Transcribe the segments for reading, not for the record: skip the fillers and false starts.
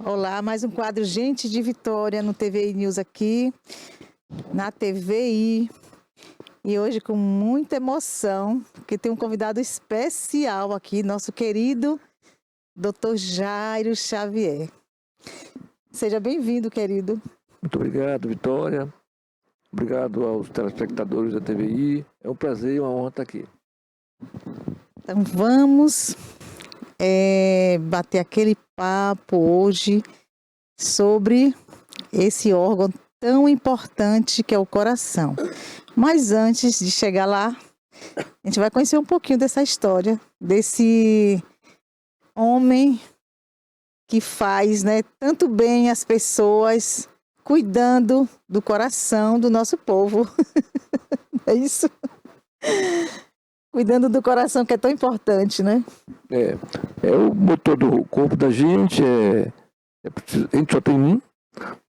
Olá, mais um quadro Gente de Vitória no TVI News aqui, na TVI. E hoje com muita emoção, porque tem um convidado especial aqui, nosso querido Dr. Jairo Xavier. Seja bem-vindo, querido. Muito obrigado, Vitória. Obrigado aos telespectadores da TVI. É um prazer e uma honra estar aqui. Então vamos bater aquele papo hoje sobre esse órgão tão importante que é o coração. Mas antes de chegar lá, a gente vai conhecer um pouquinho dessa história, desse homem que faz, tanto bem às pessoas, cuidando do coração do nosso povo. É isso? Cuidando do coração, que é tão importante, né? É o motor do corpo da gente, a gente só tem um,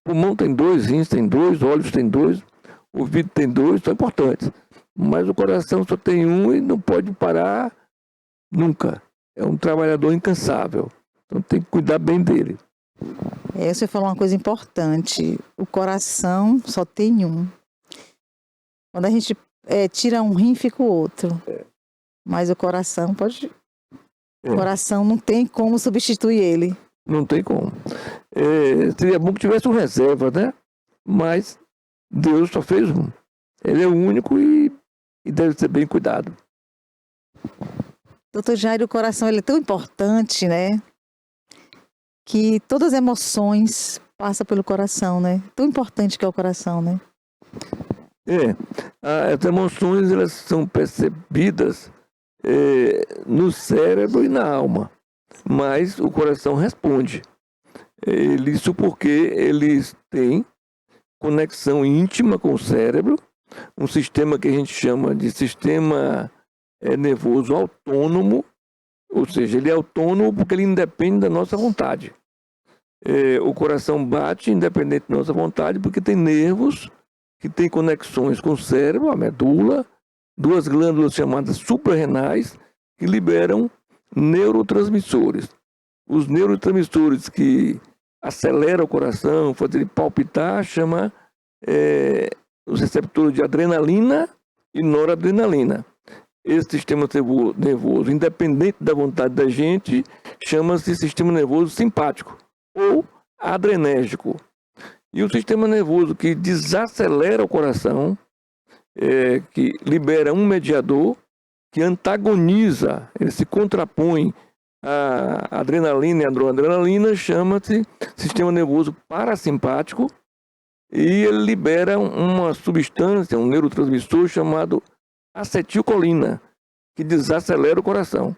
pulmão tem dois, rins tem dois, olhos tem dois, ouvido tem dois, são importantes. Mas o coração só tem um e não pode parar nunca. É um trabalhador incansável, então tem que cuidar bem dele. Você falou uma coisa importante, o coração só tem um. Quando a gente tira um rim, fica o outro. Mas o coração pode... O coração não tem como substituir ele. Não tem como. Seria bom que tivesse um reserva, né? Mas Deus só fez um. Ele é o único e deve ser bem cuidado. Doutor Jairo, o coração ele é tão importante, né? Que todas as emoções passam pelo coração, né? Tão importante que é o coração, né? As emoções elas são percebidas no cérebro e na alma, mas o coração responde. Isso porque eles têm conexão íntima com o cérebro, um sistema que a gente chama de sistema nervoso autônomo, ou seja, ele é autônomo porque ele independe da nossa vontade. O coração bate independente da nossa vontade porque tem nervos que têm conexões com o cérebro, a medula, duas glândulas chamadas suprarrenais que liberam neurotransmissores. Os neurotransmissores que aceleram o coração, fazem ele palpitar, chama os receptores de adrenalina e noradrenalina. Esse sistema nervoso, independente da vontade da gente, chama-se sistema nervoso simpático ou adrenérgico. E o sistema nervoso que desacelera o coração, que libera um mediador que antagoniza, ele se contrapõe à adrenalina e à noradrenalina, chama-se sistema nervoso parasimpático, e ele libera uma substância, um neurotransmissor chamado acetilcolina, que desacelera o coração.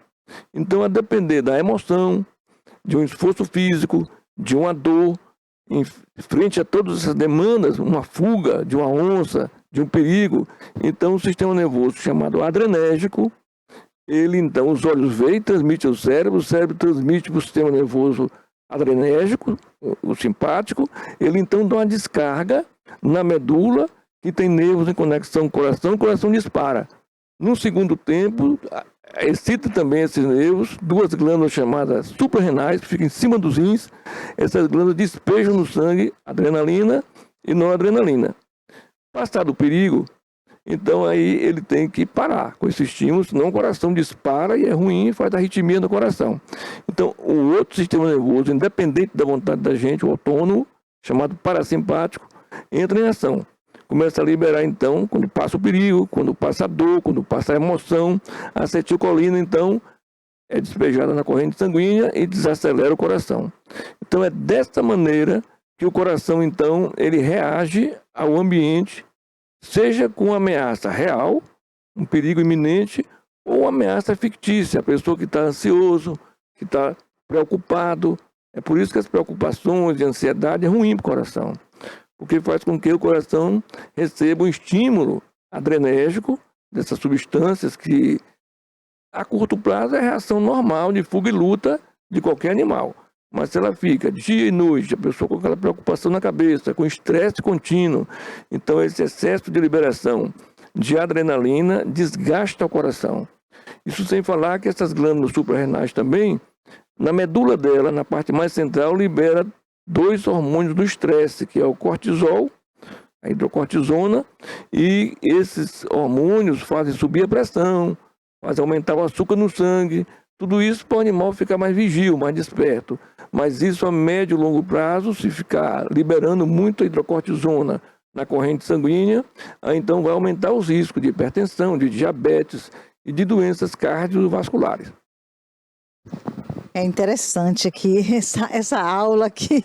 Então, a depender da emoção, de um esforço físico, de uma dor, em frente a todas essas demandas, uma fuga de uma onça, de um perigo, então o sistema nervoso chamado adrenérgico, ele então, os olhos veem, transmite ao cérebro, o cérebro transmite para o sistema nervoso adrenérgico, o simpático, ele então dá uma descarga na medula, que tem nervos em conexão com o coração dispara. No segundo tempo, excita também esses nervos, duas glândulas chamadas suprarrenais, que ficam em cima dos rins, essas glândulas despejam no sangue adrenalina e noradrenalina. Passado o perigo, então aí ele tem que parar com esse estímulo, senão o coração dispara e é ruim, faz arritmia no coração. Então, o outro sistema nervoso, independente da vontade da gente, o autônomo, chamado parasimpático, entra em ação. Começa a liberar, então, quando passa o perigo, quando passa a dor, quando passa a emoção, a acetilcolina, então, é despejada na corrente sanguínea e desacelera o coração. Então, é desta maneira que o coração, então, ele reage ao ambiente, seja com ameaça real, um perigo iminente, ou ameaça fictícia, a pessoa que está ansioso, que está preocupado. É por isso que as preocupações e a ansiedade é ruim para o coração, porque faz com que o coração receba um estímulo adrenérgico dessas substâncias que, a curto prazo, é a reação normal de fuga e luta de qualquer animal. Mas se ela fica dia e noite, a pessoa com aquela preocupação na cabeça, com estresse contínuo, então esse excesso de liberação de adrenalina desgasta o coração. Isso sem falar que essas glândulas suprarrenais também, na medula dela, na parte mais central, libera dois hormônios do estresse, que é o cortisol, a hidrocortisona, e esses hormônios fazem subir a pressão, fazem aumentar o açúcar no sangue, tudo isso para o animal ficar mais vigil, mais desperto. Mas isso a médio e longo prazo, se ficar liberando muito a hidrocortisona na corrente sanguínea, aí então vai aumentar os riscos de hipertensão, de diabetes e de doenças cardiovasculares. É interessante aqui essa aula aqui.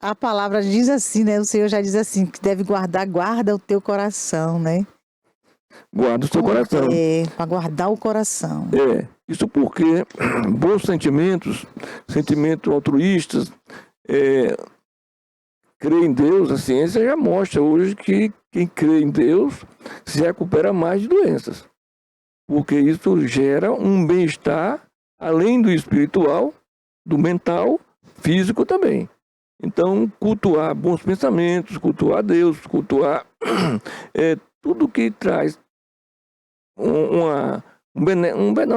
A palavra diz assim, né? O Senhor já diz assim, que deve guarda o teu coração, né? Guarda o seu coração. Para guardar o coração. Isso porque bons sentimentos altruístas, crer em Deus, a ciência já mostra hoje que quem crê em Deus se recupera mais de doenças. Porque isso gera um bem-estar, além do espiritual, do mental, físico também. Então, cultuar bons pensamentos, cultuar Deus, cultuar tudo que traz uma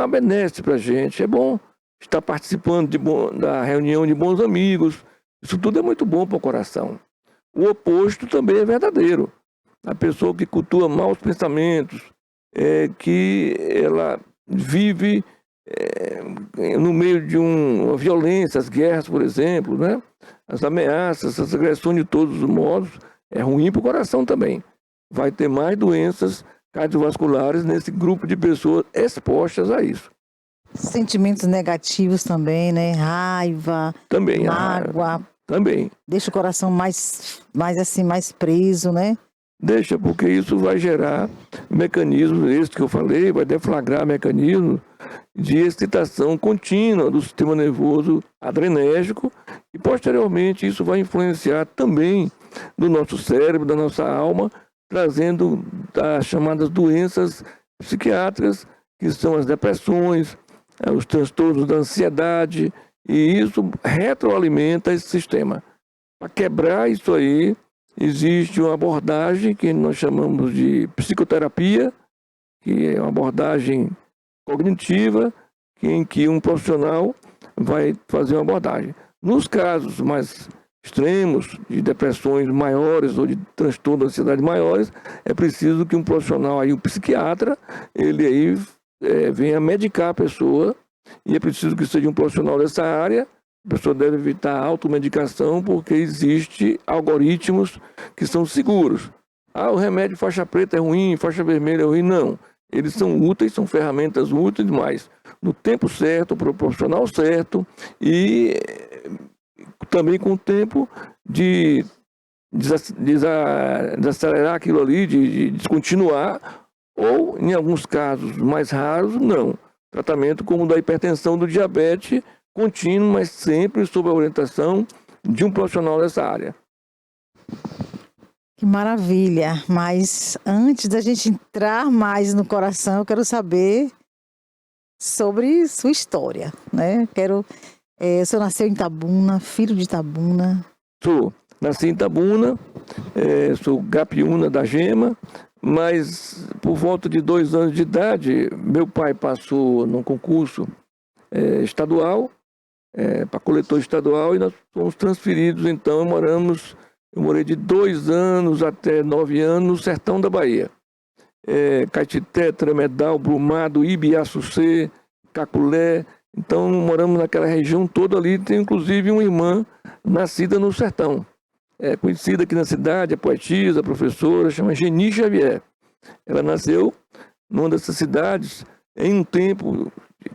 benesse para a gente. É bom estar participando da reunião de bons amigos. Isso tudo é muito bom para o coração. O oposto também é verdadeiro. A pessoa que cultua maus pensamentos, que ela vive no meio de uma violência, as guerras, por exemplo, né? As ameaças, as agressões de todos os modos, é ruim para o coração também. Vai ter mais doenças cardiovasculares nesse grupo de pessoas expostas a isso. Sentimentos negativos também, né? Raiva, também, mágoa. Também. Deixa o coração mais preso, né? Deixa, porque isso vai gerar mecanismos, esse que eu falei, vai deflagrar mecanismos de excitação contínua do sistema nervoso adrenérgico e, posteriormente, isso vai influenciar também no nosso cérebro, da nossa alma, trazendo as chamadas doenças psiquiátricas, que são as depressões, os transtornos da ansiedade, e isso retroalimenta esse sistema. Para quebrar isso aí, existe uma abordagem que nós chamamos de psicoterapia, que é uma abordagem cognitiva, em que um profissional vai fazer uma abordagem. Nos casos mais extremos, de depressões maiores ou de transtorno da ansiedade maiores, é preciso que um profissional, aí, um psiquiatra, ele aí venha medicar a pessoa, e é preciso que seja um profissional dessa área. A pessoa deve evitar a automedicação, porque existe algoritmos que são seguros. O remédio faixa preta é ruim, faixa vermelha é ruim. Não. Eles são úteis, são ferramentas úteis, mas no tempo certo, para o profissional certo, e também com o tempo de desacelerar aquilo ali, de descontinuar, ou, em alguns casos mais raros, não. Tratamento como o da hipertensão, do diabetes, contínuo, mas sempre sob a orientação de um profissional dessa área. Que maravilha! Mas antes da gente entrar mais no coração, eu quero saber sobre sua história, né? O senhor nasceu em Itabuna, filho de Itabuna? Nasci em Itabuna, sou gapiúna da Gema, mas por volta de 2 anos de idade, meu pai passou num concurso estadual, para coletor estadual, e nós fomos transferidos. Então eu morei de 2 anos até 9 anos no sertão da Bahia. Caetité, Tremedal, Brumado, Ibiaçucê, Caculé. Então moramos naquela região toda ali. Tem inclusive uma irmã nascida no sertão, conhecida aqui na cidade, a poetisa, a professora, chama Geni Xavier. Ela nasceu numa dessas cidades em um tempo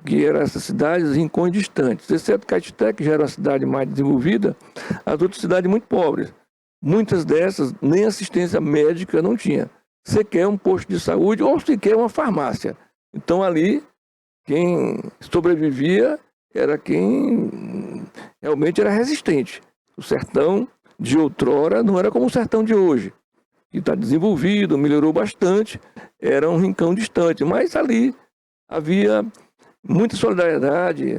que eram essas cidades rincões distantes, exceto Caetité, que já era uma cidade mais desenvolvida, as outras cidades muito pobres. Muitas dessas nem assistência médica não tinha, sequer um posto de saúde ou sequer uma farmácia. Então ali, quem sobrevivia era quem realmente era resistente. O sertão de outrora não era como o sertão de hoje, que está desenvolvido, melhorou bastante, era um rincão distante, mas ali havia muita solidariedade,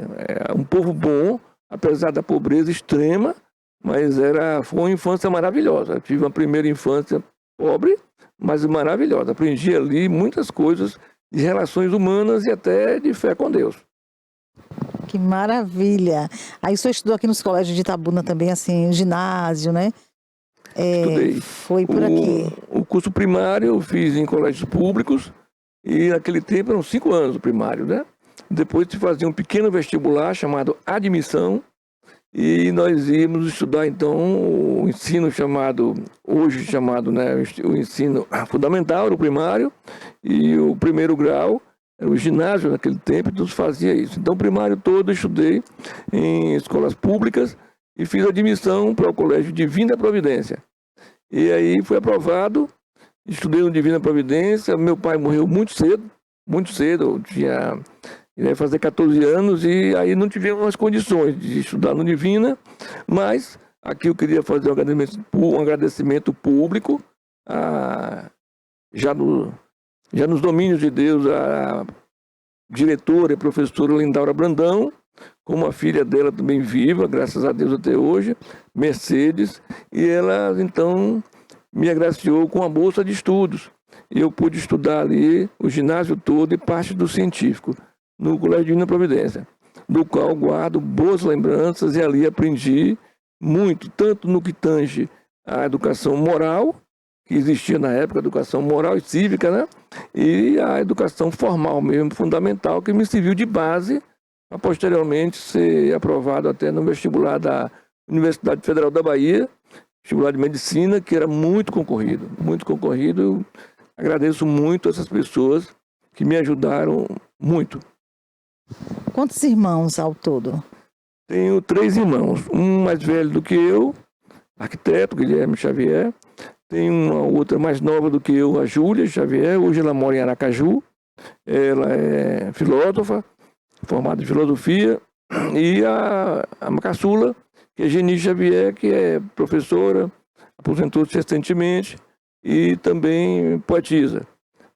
um povo bom, apesar da pobreza extrema, mas foi uma infância maravilhosa. Eu tive uma primeira infância pobre, mas maravilhosa. Aprendi ali muitas coisas de relações humanas e até de fé com Deus. Que maravilha! Aí o senhor estudou aqui nos colégios de Itabuna também, assim, ginásio, né? Estudei. Foi por aqui. O curso primário eu fiz em colégios públicos e naquele tempo eram 5 anos o primário, né? Depois se fazia um pequeno vestibular chamado admissão e nós íamos estudar então o ensino chamado, hoje chamado, né, o ensino fundamental, o primário, e o primeiro grau, era o ginásio naquele tempo, então se fazia isso. Então o primário todo eu estudei em escolas públicas e fiz admissão para o Colégio Divina Providência. E aí fui aprovado, estudei no Divina Providência, meu pai morreu muito cedo, ele ia fazer 14 anos e aí não tivemos as condições de estudar no Divina, mas aqui eu queria fazer um agradecimento público, já nos domínios de Deus, a diretora e professora Lindaura Brandão, como a filha dela também viva, graças a Deus até hoje, Mercedes, e ela então me agraciou com a bolsa de estudos. E eu pude estudar ali o ginásio todo e parte do científico, no Colégio Divina Providência, do qual guardo boas lembranças e ali aprendi muito, tanto no que tange a educação moral, que existia na época, a educação moral e cívica, né? E a educação formal mesmo, fundamental, que me serviu de base para posteriormente ser aprovado até no vestibular da Universidade Federal da Bahia, vestibular de medicina, que era muito concorrido, muito concorrido. Eu agradeço muito a essas pessoas que me ajudaram muito. Quantos irmãos ao todo? Tenho 3 irmãos, um mais velho do que eu, arquiteto, Guilherme Xavier. Tenho uma outra mais nova do que eu, a Júlia Xavier. Hoje ela mora em Aracaju. Ela é filósofa, formada em filosofia. E a caçula, que é Geni Xavier, que é professora, aposentou-se recentemente e também poetisa.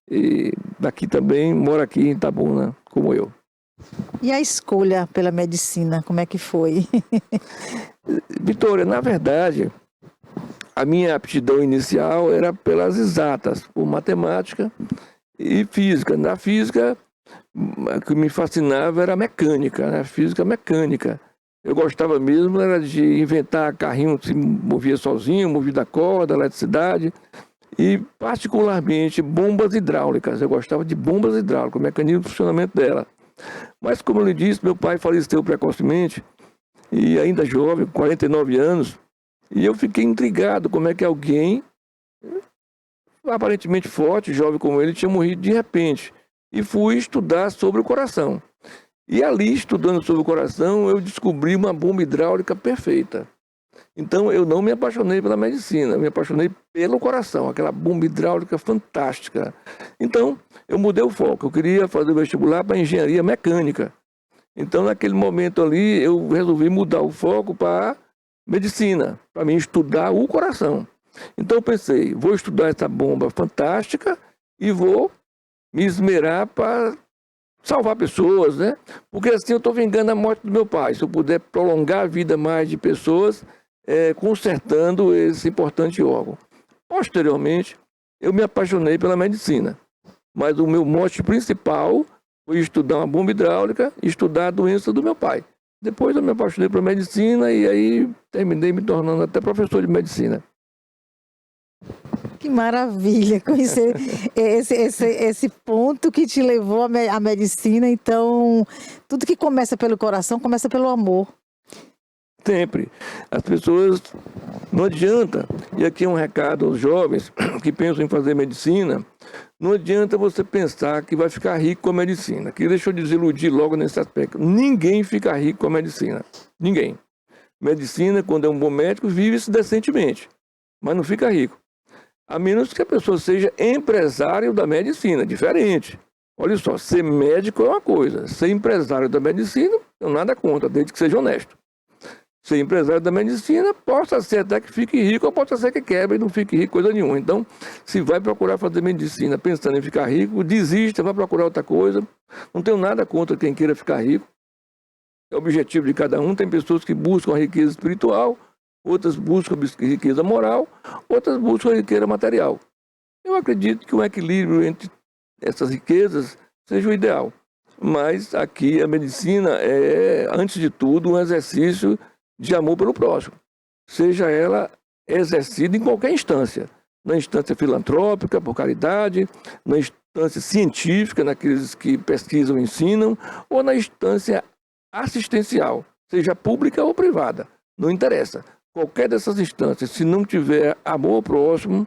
E daqui também, mora aqui em Itabuna, como eu. E a escolha pela medicina, como é que foi? Vitória, na verdade, a minha aptidão inicial era pelas exatas, por matemática e física. Na física, o que me fascinava era a mecânica, né? Física mecânica. Eu gostava mesmo era de inventar carrinho que se movia sozinho, movido a corda, eletricidade, e particularmente bombas hidráulicas. Eu gostava de bombas hidráulicas, o mecanismo de funcionamento dela. Mas, como eu lhe disse, meu pai faleceu precocemente, e ainda jovem, 49 anos, e eu fiquei intrigado como é que alguém, aparentemente forte, jovem como ele, tinha morrido de repente. E fui estudar sobre o coração. E ali, estudando sobre o coração, eu descobri uma bomba hidráulica perfeita. Então, eu não me apaixonei pela medicina, eu me apaixonei pelo coração, aquela bomba hidráulica fantástica. Então, eu mudei o foco, eu queria fazer o vestibular para engenharia mecânica. Então, naquele momento ali, eu resolvi mudar o foco para medicina, para mim estudar o coração. Então, eu pensei, vou estudar essa bomba fantástica e vou me esmerar para salvar pessoas, né? Porque assim eu estou vingando a morte do meu pai. Se eu puder prolongar a vida mais de pessoas, consertando esse importante órgão. Posteriormente, eu me apaixonei pela medicina. Mas o meu mote principal foi estudar uma bomba hidráulica e estudar a doença do meu pai. Depois eu me apaixonei pela medicina e aí terminei me tornando até professor de medicina. Que maravilha conhecer esse ponto que te levou à medicina. Então, tudo que começa pelo coração, começa pelo amor. Sempre. As pessoas, não adianta, e aqui é um recado aos jovens que pensam em fazer medicina, não adianta você pensar que vai ficar rico com a medicina. Que deixa eu desiludir logo nesse aspecto. Ninguém fica rico com a medicina. Ninguém. Medicina, quando é um bom médico, vive-se decentemente, mas não fica rico. A menos que a pessoa seja empresário da medicina, diferente. Olha só, ser médico é uma coisa, ser empresário da medicina, eu nada contra, desde que seja honesto. Ser empresário da medicina, possa ser até que fique rico, ou pode ser que quebre e não fique rico, coisa nenhuma. Então, se vai procurar fazer medicina pensando em ficar rico, desista, vai procurar outra coisa. Não tenho nada contra quem queira ficar rico. É o objetivo de cada um. Tem pessoas que buscam a riqueza espiritual, outras buscam a riqueza moral, outras buscam a riqueza material. Eu acredito que um equilíbrio entre essas riquezas seja o ideal. Mas aqui a medicina é, antes de tudo, um exercício de amor pelo próximo, seja ela exercida em qualquer instância, na instância filantrópica, por caridade, na instância científica, naqueles que pesquisam e ensinam, ou na instância assistencial, seja pública ou privada, não interessa. Qualquer dessas instâncias, se não tiver amor ao próximo,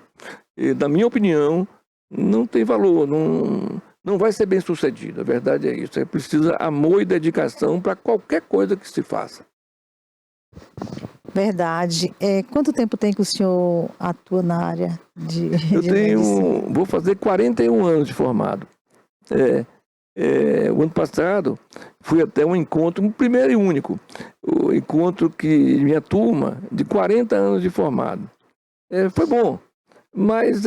na minha opinião, não tem valor, não vai ser bem sucedido. A verdade é isso. É preciso amor e dedicação para qualquer coisa que se faça. Verdade. Quanto tempo tem que o senhor atua na área de Eu medicina? vou fazer 41 anos de formado. O ano passado fui até um encontro, um primeiro e único, o encontro que minha turma, de 40 anos de formado. Foi bom, mas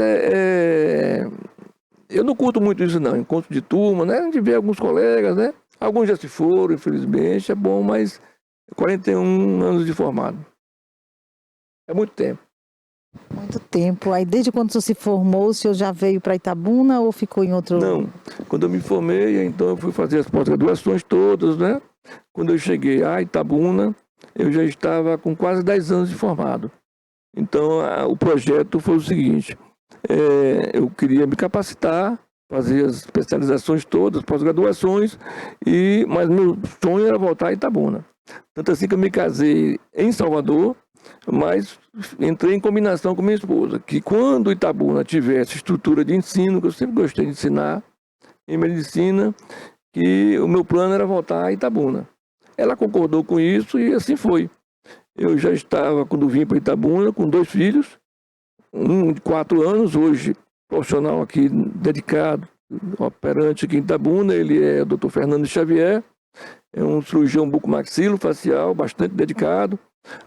eu não curto muito isso não, encontro de turma, né? A gente vê alguns colegas, né? Alguns já se foram, infelizmente, é bom, mas 41 anos de formado. É muito tempo. Muito tempo. Aí, desde quando o senhor se formou, o senhor já veio para Itabuna ou ficou em outro? Não, quando eu me formei, então eu fui fazer as pós-graduações todas, né? Quando eu cheguei a Itabuna, eu já estava com quase 10 anos de formado. Então, o projeto foi o seguinte, eu queria me capacitar, fazer as especializações todas, pós-graduações, mas meu sonho era voltar a Itabuna. Tanto assim que eu me casei em Salvador, mas entrei em combinação com minha esposa, que quando Itabuna tivesse estrutura de ensino, que eu sempre gostei de ensinar, em medicina, que o meu plano era voltar a Itabuna. Ela concordou com isso e assim foi. Eu já estava, quando vim para Itabuna, com 2 filhos, um de 4 anos, hoje profissional aqui dedicado, operante aqui em Itabuna, ele é o Dr. Fernando Xavier, é um cirurgião bucomaxilofacial, bastante dedicado,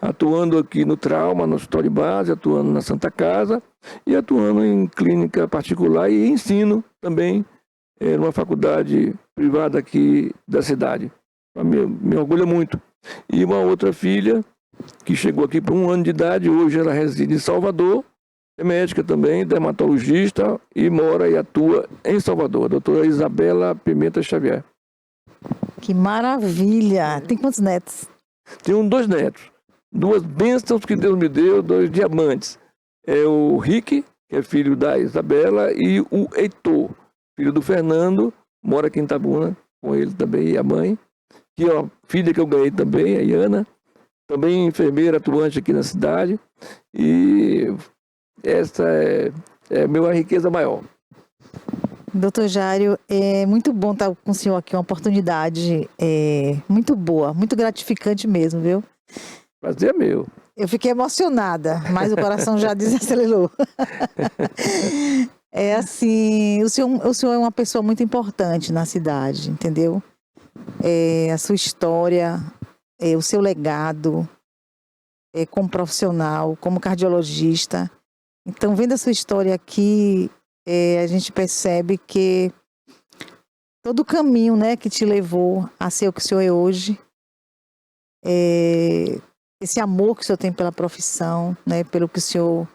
atuando aqui no trauma, no hospital de base, atuando na Santa Casa e atuando em clínica particular e ensino também numa faculdade privada aqui da cidade. Me orgulha muito. E uma outra filha, que chegou aqui por 1 ano de idade, hoje ela reside em Salvador, é médica também, dermatologista, e mora e atua em Salvador, a doutora Isabela Pimenta Xavier. Que maravilha! Tem quantos netos? Tenho 2 netos, 2 bênçãos que Deus me deu, 2 diamantes. É o Rick, que é filho da Isabela, e o Heitor, filho do Fernando, mora aqui em Itabuna, com ele também, e a mãe, que é uma filha que eu ganhei também, a Iana, também enfermeira atuante aqui na cidade, e essa é a minha riqueza maior. Doutor Jário, é muito bom estar com o senhor aqui, uma oportunidade muito boa, muito gratificante mesmo, viu? Prazer é meu. Eu fiquei emocionada, mas o coração já desacelerou. É assim, o senhor é uma pessoa muito importante na cidade, entendeu? A sua história, o seu legado, como profissional, como cardiologista. Então, vendo a sua história aqui, a gente percebe que todo o caminho, né, que te levou a ser o que o senhor é hoje, esse amor que o senhor tem pela profissão, né, pelo que o senhor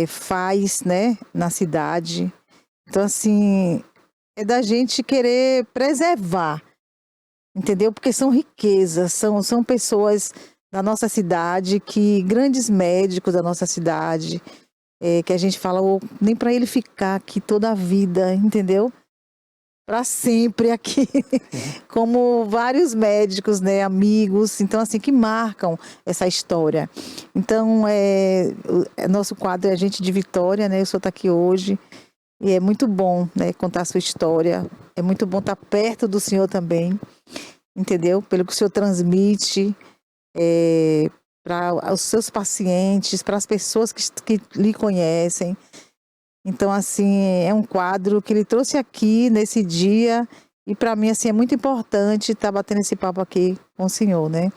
faz, né, na cidade. Então, assim, é da gente querer preservar, entendeu? Porque são riquezas, são pessoas da nossa cidade, grandes médicos da nossa cidade, que a gente fala, nem para ele ficar aqui toda a vida, entendeu? Para sempre aqui, como vários médicos, né, amigos, então assim, que marcam essa história. Então, nosso quadro é A Gente de Vitória, né, o senhor está aqui hoje, e é muito bom, né, contar a sua história, é muito bom estar perto do senhor também, entendeu? Pelo que o senhor transmite para os seus pacientes, para as pessoas que lhe conhecem. Então, assim, é um quadro que ele trouxe aqui nesse dia e para mim, assim, é muito importante estar batendo esse papo aqui com o senhor, né?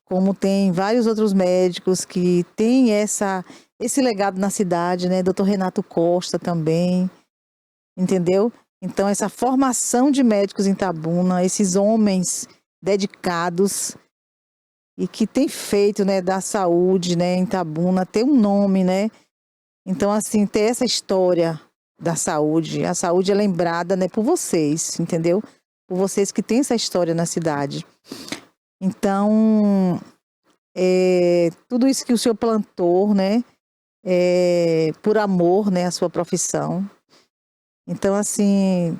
Como tem vários outros médicos que têm esse legado na cidade, né? Dr. Renato Costa também, entendeu? Então, essa formação de médicos em Itabuna, esses homens dedicados e que têm feito, né, da saúde, né, em Itabuna, ter um nome, né? Então, assim, ter essa história da saúde, a saúde é lembrada, né, por vocês, entendeu? por vocês que têm essa história na cidade. Então, tudo isso que o senhor plantou, né, por amor, né, à sua profissão. Então, assim,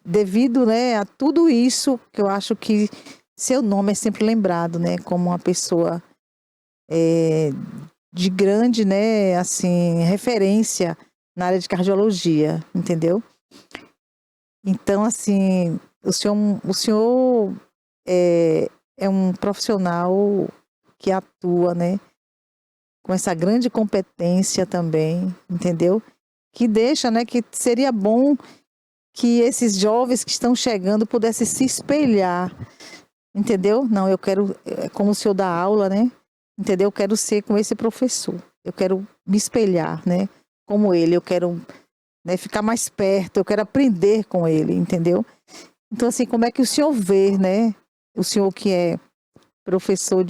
devido, né, a tudo isso, que eu acho que seu nome é sempre lembrado, né, como uma pessoa de grande, né, assim, referência na área de cardiologia, entendeu? Então, assim, o senhor é um profissional que atua, né, com essa grande competência também, entendeu? Que deixa, né, que seria bom que esses jovens que estão chegando pudessem se espelhar, entendeu? Não, eu quero, como o senhor dá aula, né, entendeu? Eu quero ser com esse professor, eu quero me espelhar, né, como ele, eu quero, né, ficar mais perto, eu quero aprender com ele, entendeu? Então, assim, como é que o senhor vê, né, o senhor que é professor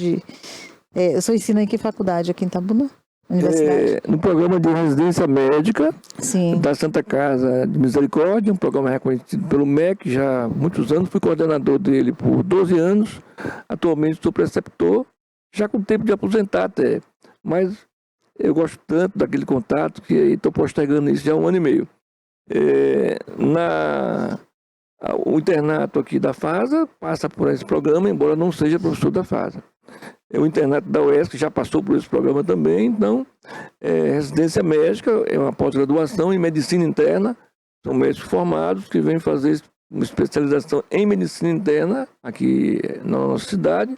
eu sou ensino em que faculdade aqui em Itabuna? Universidade? No programa de residência médica Sim. da Santa Casa de Misericórdia, um programa reconhecido pelo MEC já há muitos anos, fui coordenador dele por 12 anos, atualmente sou preceptor, já com tempo de aposentar até, mas eu gosto tanto daquele contato que estou postergando isso já há 1 ano e meio. O internato aqui da FASA passa por esse programa, embora não seja professor da FASA. O internato da UESC já passou por esse programa também, então, residência médica é uma pós-graduação em medicina interna, são médicos formados que vêm fazer uma especialização em medicina interna aqui na nossa cidade,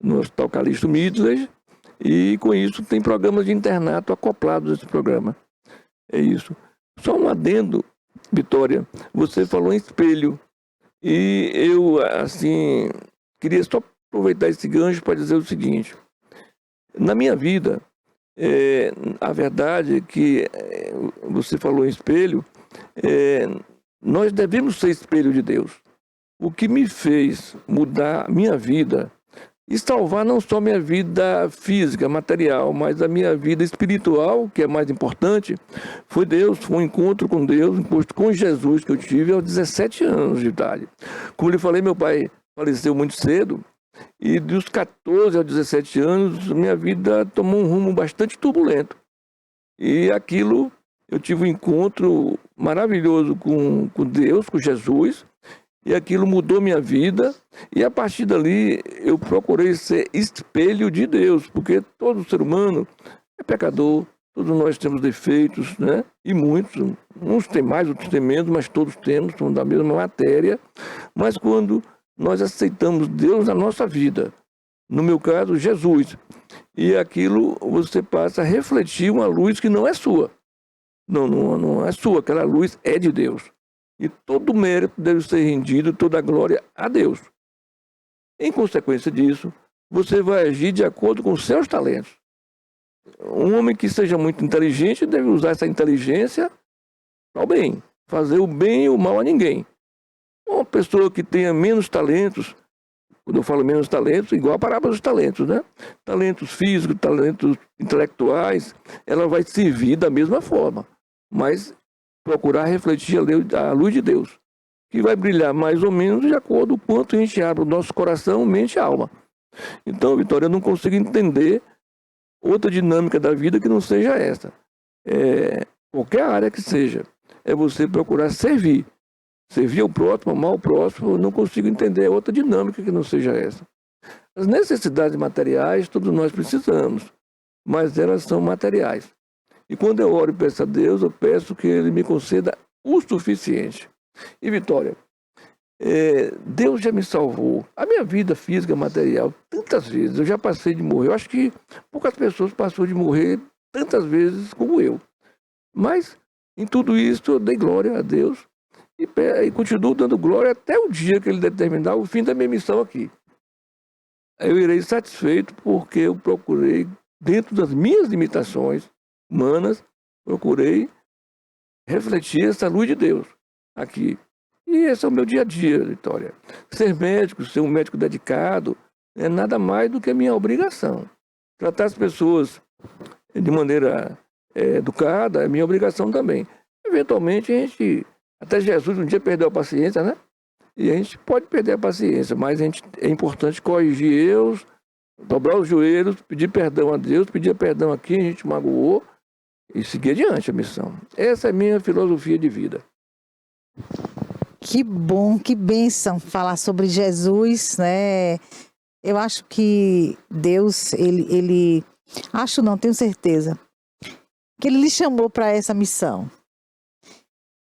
no Hospital Calixto Midler, e com isso tem programas de internato acoplados a esse programa. É isso. Só um adendo, Vitória, você falou em espelho, e eu, assim, queria só aproveitar esse gancho para dizer o seguinte: na minha vida, a verdade é que você falou em espelho, nós devemos ser espelho de Deus. O que me fez mudar a minha vida e salvar não só minha vida física, material, mas a minha vida espiritual, que é mais importante, foi Deus, foi um encontro com Deus, um encontro com Jesus que eu tive aos 17 anos de idade. Como eu lhe falei, meu pai faleceu muito cedo, e dos 14 aos 17 anos, minha vida tomou um rumo bastante turbulento. E aquilo, eu tive um encontro maravilhoso com Deus, com Jesus, e aquilo mudou minha vida, e a partir dali eu procurei ser espelho de Deus, porque todo ser humano é pecador, todos nós temos defeitos, né? E muitos, uns têm mais, outros têm menos, mas todos temos, somos da mesma matéria. Mas quando nós aceitamos Deus na nossa vida, no meu caso, Jesus, e aquilo você passa a refletir uma luz que não é sua. Não é sua, aquela luz é de Deus. E todo mérito deve ser rendido, toda a glória a Deus. Em consequência disso, você vai agir de acordo com os seus talentos. Um homem que seja muito inteligente deve usar essa inteligência para o bem, fazer o bem e o mal a ninguém. Uma pessoa que tenha menos talentos, quando eu falo menos talentos, igual a parábola dos talentos, né? Talentos físicos, talentos intelectuais, ela vai servir da mesma forma, mas procurar refletir a luz de Deus, que vai brilhar mais ou menos de acordo com o quanto a gente abre o nosso coração, mente e alma. Então, Vitória, eu não consigo entender outra dinâmica da vida que não seja essa. Qualquer área que seja, é você procurar servir ao próximo, amar o próximo. Eu não consigo entender outra dinâmica que não seja essa. As necessidades materiais, todos nós precisamos, mas elas são materiais. E quando eu oro e peço a Deus, eu peço que Ele me conceda o suficiente. E, Vitória, Deus já me salvou. A minha vida física, material, tantas vezes, eu já passei de morrer. Eu acho que poucas pessoas passou de morrer tantas vezes como eu. Mas, em tudo isso, eu dei glória a Deus e continuo dando glória até o dia que Ele determinar o fim da minha missão aqui. Eu irei satisfeito porque eu procurei, dentro das minhas limitações humanas, procurei refletir essa luz de Deus aqui. E esse é o meu dia a dia, Vitória. Ser médico, ser um médico dedicado, é nada mais do que a minha obrigação. Tratar as pessoas de maneira educada é minha obrigação também. Eventualmente a gente Até Jesus um dia perdeu a paciência, né? E a gente pode perder a paciência, mas é importante corrigir erros, dobrar os joelhos, pedir perdão a Deus, pedir perdão a quem a gente magoou e seguir adiante a missão. Essa é a minha filosofia de vida. Que bom, que bênção falar sobre Jesus, né? Eu acho que Deus, acho não, tenho certeza, que Ele lhe chamou para essa missão.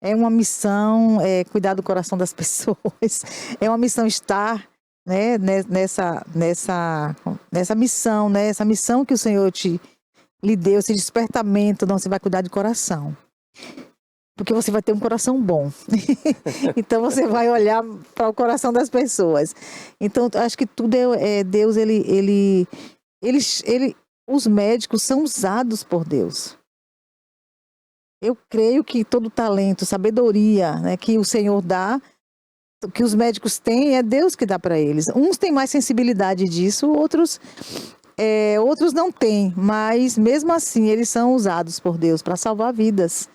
É uma missão, cuidar do coração das pessoas, é uma missão estar, né, nessa missão, né? Essa missão que o Senhor lhe deu, esse despertamento, não, você vai cuidar de coração. Porque você vai ter um coração bom. Então você vai olhar para o coração das pessoas. Então acho que tudo Deus, os médicos são usados por Deus. Eu creio que todo talento, sabedoria, né, que o Senhor dá, que os médicos têm, é Deus que dá para eles. Uns têm mais sensibilidade disso, outros não têm, mas mesmo assim eles são usados por Deus para salvar vidas.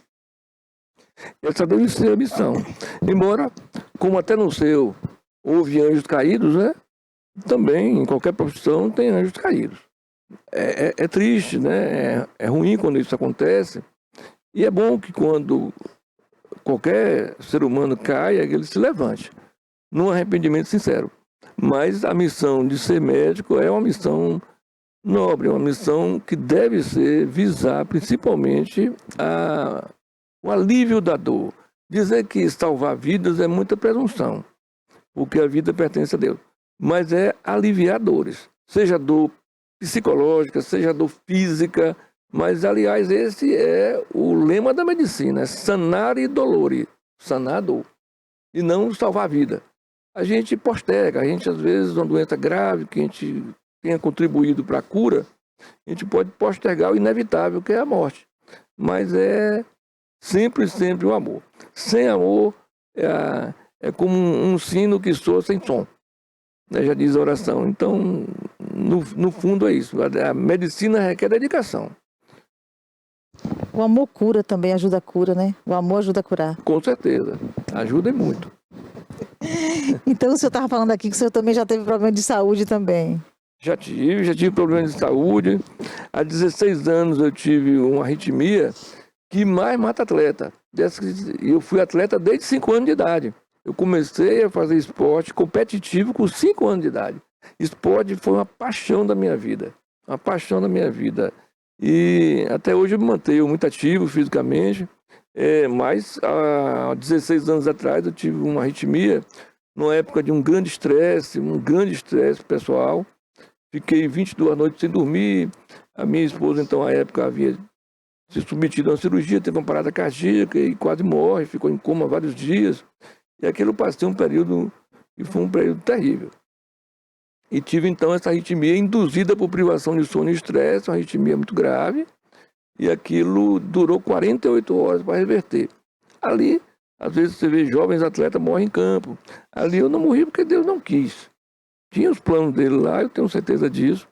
Essa deve ser a missão. Embora, como até no seu houve anjos caídos, né? Também, em qualquer profissão, tem anjos caídos. É triste, né? É ruim quando isso acontece. E é bom que quando qualquer ser humano caia, ele se levante, num arrependimento sincero. Mas a missão de ser médico é uma missão nobre, uma missão que deve visar principalmente o alívio da dor. Dizer que salvar vidas é muita presunção, porque a vida pertence a Deus. Mas é aliviar dores, seja dor psicológica, seja dor física. Mas, aliás, esse é o lema da medicina, é sanare dolore, sanar a dor, e não salvar a vida. A gente posterga, a gente às vezes, uma doença grave, que a gente tenha contribuído para a cura, a gente pode postergar o inevitável, que é a morte. Mas é sempre o amor. Sem amor, é como um sino que soa sem som, né? Já diz a oração. Então, no fundo é isso. A medicina requer dedicação. O amor cura também, ajuda a cura, né? O amor ajuda a curar. Com certeza. Ajuda muito. Então, o senhor estava falando aqui que o senhor também já teve problema de saúde também. Já tive problemas de saúde. Há 16 anos eu tive uma arritmia que mais mata atleta. Eu fui atleta desde 5 anos de idade. Eu comecei a fazer esporte competitivo com 5 anos de idade. Esporte foi uma paixão da minha vida. Uma paixão da minha vida. E até hoje eu me mantenho muito ativo fisicamente. Mas há 16 anos atrás eu tive uma arritmia, numa época de um grande estresse pessoal. Fiquei 22 noites sem dormir. A minha esposa, então, à época, havia se submetido a uma cirurgia, teve uma parada cardíaca e quase morre, ficou em coma vários dias. E aquilo passei um período, e foi um período terrível. E tive, então, essa arritmia induzida por privação de sono e estresse, uma arritmia muito grave, e aquilo durou 48 horas para reverter. Ali, às vezes você vê jovens atletas morrem em campo. Ali eu não morri porque Deus não quis. Tinha os planos dele lá, eu tenho certeza disso.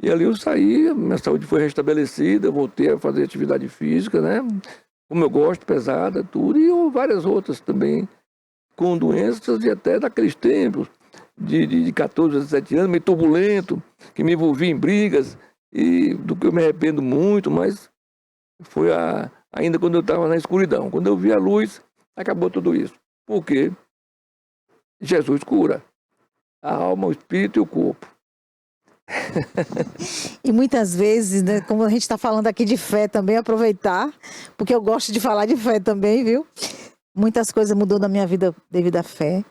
E ali eu saí, minha saúde foi restabelecida, voltei a fazer atividade física, né? Como eu gosto, pesada, tudo, e várias outras também, com doenças e até daqueles tempos, de 14 a 17 anos, meio turbulento, que me envolvi em brigas, e do que eu me arrependo muito, mas foi ainda quando eu estava na escuridão. Quando eu vi a luz, acabou tudo isso. Porque Jesus cura a alma, o espírito e o corpo. E muitas vezes, né, como a gente está falando aqui de fé também, aproveitar, porque eu gosto de falar de fé também, viu? Muitas coisas mudou na minha vida devido à fé.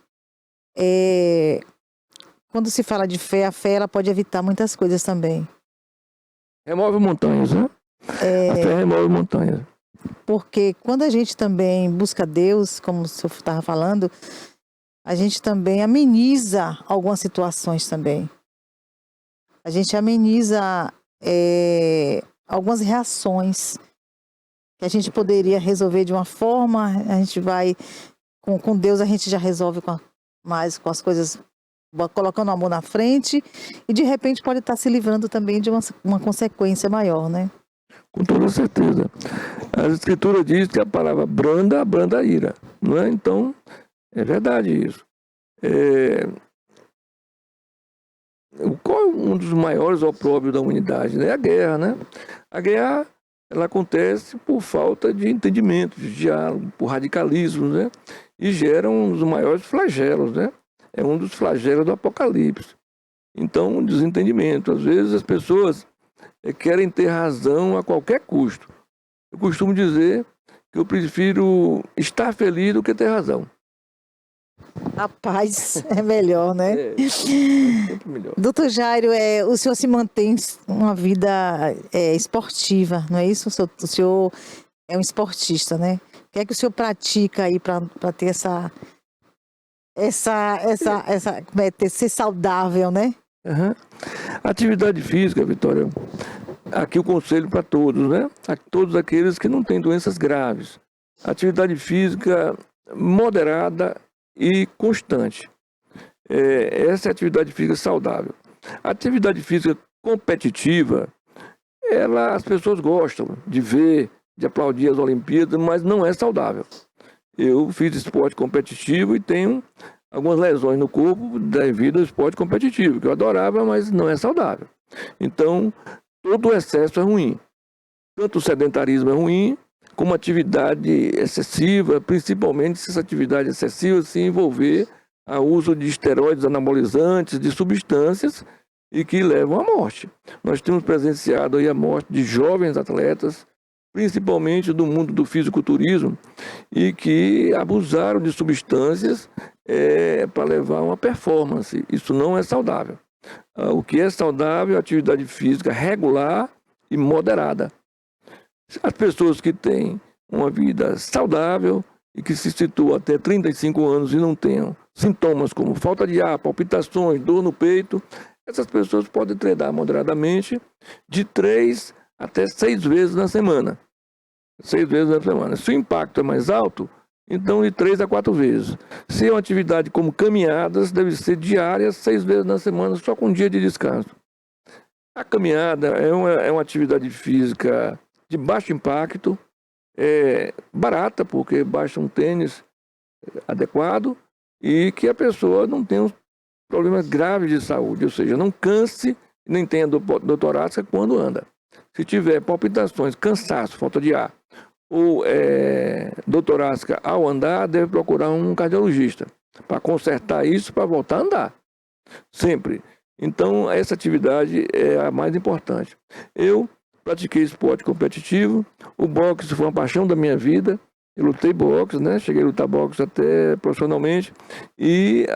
Quando se fala de fé, a fé ela pode evitar muitas coisas também. Remove montanhas, né? A fé remove montanhas. Porque quando a gente também busca Deus, como o senhor estava falando, a gente também ameniza algumas situações também. A gente ameniza algumas reações que a gente poderia resolver de uma forma, a gente vai, com Deus a gente já resolve mais com as coisas, colocando o amor na frente, e de repente pode estar se livrando também de uma consequência maior, né? Com toda certeza. As escrituras dizem que a palavra branda abranda a ira, não é? Então, é verdade isso. Qual é um dos maiores opróbrios da humanidade? É a guerra, né? A guerra, ela acontece por falta de entendimento, de diálogo, por radicalismo, né? E gera um dos maiores flagelos, né? É um dos flagelos do Apocalipse. Então, desentendimento. Às vezes as pessoas querem ter razão a qualquer custo. Eu costumo dizer que eu prefiro estar feliz do que ter razão. Rapaz, é melhor, né? É sempre melhor. Doutor Jairo, o senhor se mantém uma vida esportiva, não é isso? O senhor é um esportista, né? O que é que o senhor pratica aí para ter ser saudável, né? Uhum. Atividade física, Vitória, aqui o conselho para todos, né? A todos aqueles que não têm doenças graves. Atividade física moderada e constante. Essa é a atividade física saudável. A atividade física competitiva, as pessoas gostam de ver, de aplaudir as Olimpíadas, mas não é saudável. Eu fiz esporte competitivo e tenho algumas lesões no corpo devido ao esporte competitivo, que eu adorava, mas não é saudável. Então, todo o excesso é ruim. Tanto o sedentarismo é ruim, como a atividade excessiva, principalmente se essa atividade excessiva se envolver ao uso de esteroides anabolizantes, de substâncias e que levam à morte. Nós temos presenciado aí a morte de jovens atletas, principalmente do mundo do fisiculturismo, e que abusaram de substâncias para levar a uma performance. Isso não é saudável. O que é saudável é a atividade física regular e moderada. As pessoas que têm uma vida saudável e que se situam até 35 anos e não tenham sintomas como falta de ar, palpitações, dor no peito, essas pessoas podem treinar moderadamente de 3 até 6 vezes na semana. 6 vezes na semana. Se o impacto é mais alto, então de 3 a 4 vezes. Se é uma atividade como caminhadas, deve ser diária, 6 vezes na semana, só com um dia de descanso. A caminhada é uma atividade física de baixo impacto, barata, porque basta um tênis adequado e que a pessoa não tenha problemas graves de saúde, ou seja, não canse nem tenha dor torácica quando anda. Se tiver palpitações, cansaço, falta de ar ou dor torácica ao andar, deve procurar um cardiologista para consertar isso, para voltar a andar, sempre. Então, essa atividade é a mais importante. Eu pratiquei esporte competitivo, o boxe foi uma paixão da minha vida, eu lutei boxe, né? Cheguei a lutar boxe até profissionalmente, e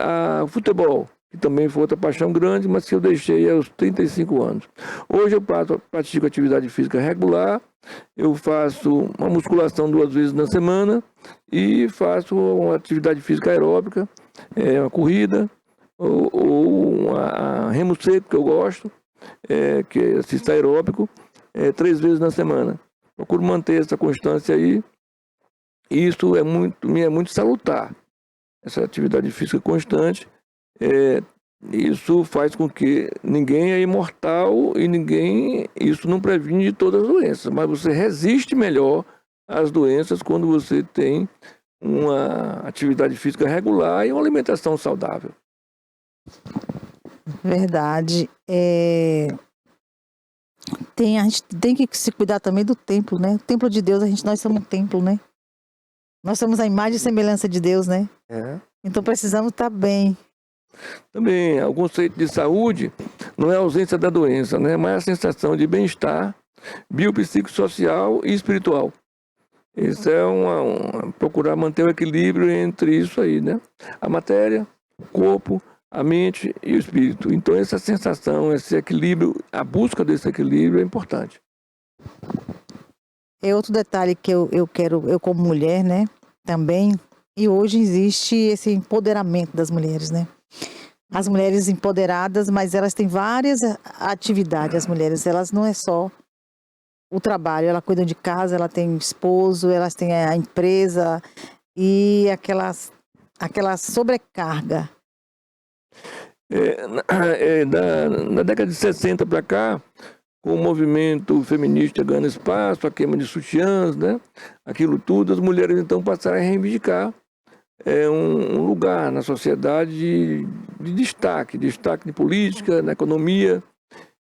o futebol, que também foi outra paixão grande, mas que eu deixei aos 35 anos. Hoje eu pratico atividade física regular, eu faço uma musculação 2 vezes na semana e faço uma atividade física aeróbica, uma corrida, ou um remo seco, que eu gosto, que é assista aeróbico, 3 vezes na semana. Procuro manter essa constância aí, e isso me é muito salutar, essa atividade física constante. Isso faz com que ninguém é imortal e isso não previne de todas as doenças, mas você resiste melhor às doenças quando você tem uma atividade física regular e uma alimentação saudável. Verdade. A gente tem que se cuidar também do templo, né? O templo de Deus, nós somos um templo, né? Nós somos a imagem e semelhança de Deus, né? Então precisamos estar bem. Também, o conceito de saúde não é a ausência da doença, né? Mas a sensação de bem-estar biopsicossocial e espiritual. Isso é procurar manter o equilíbrio entre isso aí, né? A matéria, o corpo, a mente e o espírito. Então essa sensação, esse equilíbrio, a busca desse equilíbrio é importante. Outro detalhe que eu quero, eu como mulher, né, também, e hoje existe esse empoderamento das mulheres, né? As mulheres empoderadas, mas elas têm várias atividades, as mulheres, elas não é só o trabalho, elas cuidam de casa, ela tem esposo, elas têm a empresa e aquela sobrecarga. Na década de 60 para cá, com o movimento feminista ganhando espaço, a queima de sutiãs, né? Aquilo tudo, as mulheres então passaram a reivindicar um lugar na sociedade de destaque de política, na economia.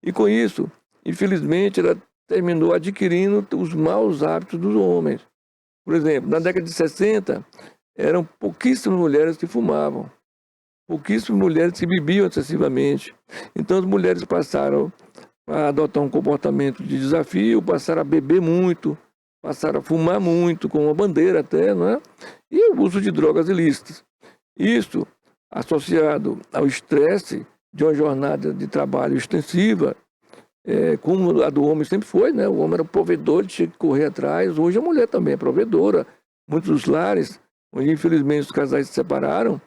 E com isso, infelizmente, ela terminou adquirindo os maus hábitos dos homens. Por exemplo, na década de 60, eram pouquíssimas mulheres que fumavam, pouquíssimas mulheres que bebiam excessivamente. Então as mulheres passaram a adotar um comportamento de desafio, passaram a beber muito, passaram a fumar muito, com uma bandeira até, não é? E o uso de drogas ilícitas. Isso, associado ao estresse de uma jornada de trabalho extensiva, como a do homem sempre foi, né? O homem era provedor, tinha que correr atrás. Hoje a mulher também é provedora. Muitos lares, onde infelizmente os casais se separaram,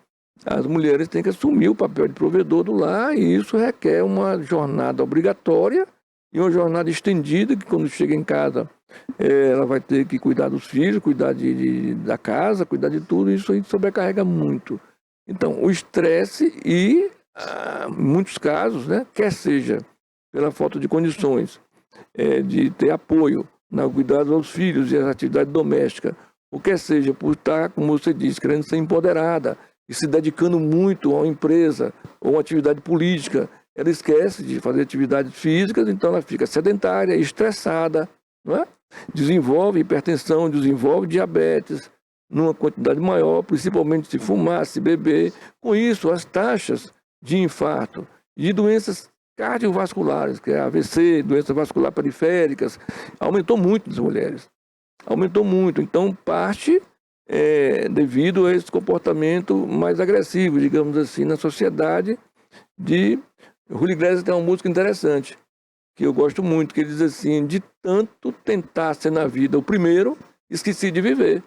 as mulheres têm que assumir o papel de provedor do lar, e isso requer uma jornada obrigatória e uma jornada estendida, que quando chega em casa ela vai ter que cuidar dos filhos, cuidar da casa, cuidar de tudo. Isso aí sobrecarrega muito. Então, o estresse e, em muitos casos, né, quer seja pela falta de condições de ter apoio no cuidado aos filhos e às atividades domésticas, ou quer seja por estar, como você disse, querendo ser empoderada e se dedicando muito a uma empresa ou uma atividade política, ela esquece de fazer atividades físicas, então ela fica sedentária, estressada, não é? Desenvolve hipertensão, desenvolve diabetes numa quantidade maior, principalmente se fumar, se beber. Com isso, as taxas de infarto e de doenças cardiovasculares, que é AVC, doenças vasculares periféricas, aumentou muito nas mulheres. Aumentou muito. Então, parte devido a esse comportamento mais agressivo, digamos assim, na sociedade. O Julio Iglesias tem uma música interessante, que eu gosto muito, que ele diz assim: de tanto tentar ser na vida o primeiro, esqueci de viver.